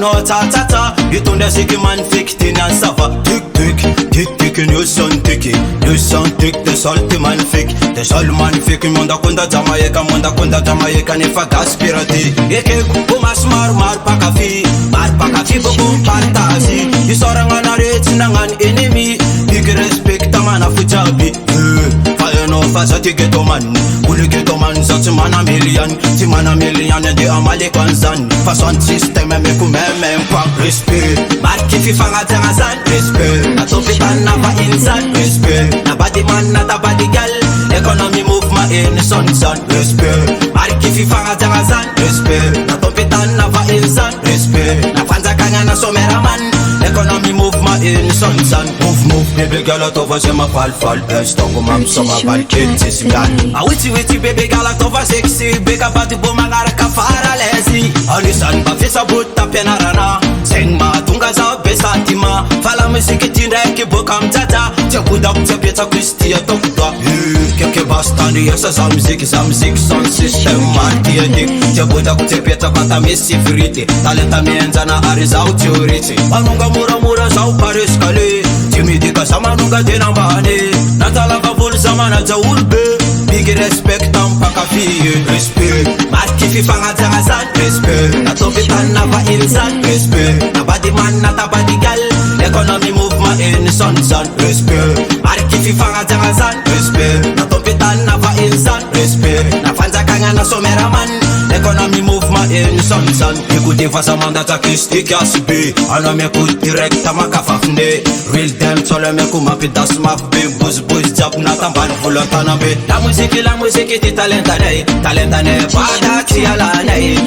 no ta-ta-ta. You don't see the man fixing and suffer. Tick, new son ticky. New son tick, the salty man fick. The salt man fick, monda kunda Jamaica, nefa gaspirati. Eke kuma smar mar pakafi bubu partasi. You sorang anarech nangan enemy. Big respect tamana fujabi. Fire no fasa tigeto man. Uli geto man such man a million. Ti man a million de amale kwanzan. Fason system me kumeme kwa respect. Marki fi fanga tangazan respect. Na topitan na va insan respect. Na body man na ta body girl. Economy move my in son respect. Marki fi fanga tangazan respect. Na topitan na va insan respect. Na fanza kanga na somera man. Economy move my in son move baby girl out over my fall estongo mam soma bal kids gal a witty baby girl out over sexy big about the boom ngara kafara lazy alisan ba fisa butta penarana sing ma tunga za besantima fala musiki tindeke bokam tata tekuda kutepeta kristia dokta keke bastani yesa zamzik sound system marty dik tekuda kutepeta kata messi frite talenta menza na aris authority anunga mura za paris kale timidika sama nunga tena mbane natalava full sama na za urbe big respect mpaka fi respect marki fi fanga tangazan respect na topitan na va insan respect na body man na ta body girl economy move my in son respect marki fi fanga tangazan respect na topitan na va insan respect na fanza kanga na somera man economy move my in son écoutez face à mandat ta christi kasbe ana me coup direct amaka fafne real dem solo me kuma pidas maf be buzz jab na tamban fulantana be la musique ti talenta nei bada tiala nei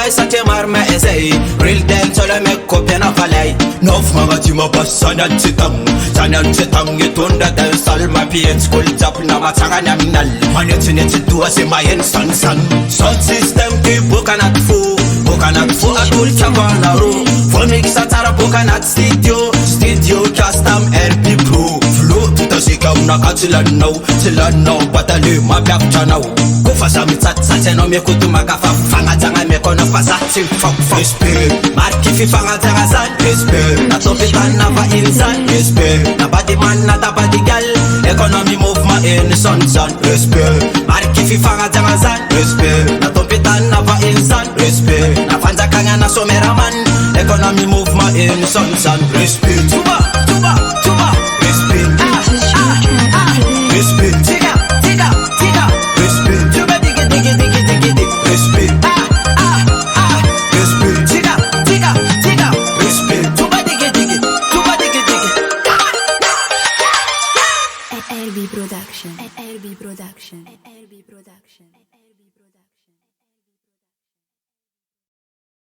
sa te marme esei real dem solo me kopia na falei nof mabati mabasanya titam ngetunda dan salma pien school jab na matanga naminal manetine tu ase mayen san sound system ki bokanat fu atul chabana ro for mix atara bokanat studio custom LP Pro flow tutasika unakatila now batale mapya channel go fasa mitsatsa no mekutuma kafa fanga tanga mekona fasa fuck respect marki fi fanga tanga san respect na topitan na va insan respect na body man na ta body girl economy move my in son respect marki fi fanga tanga san respect na topitan na va insan respect na fanza kanga na somera man economy move my in son respect tuba respect respect tiga respect tuba digi respect respect tiga respect tuba digi LB Production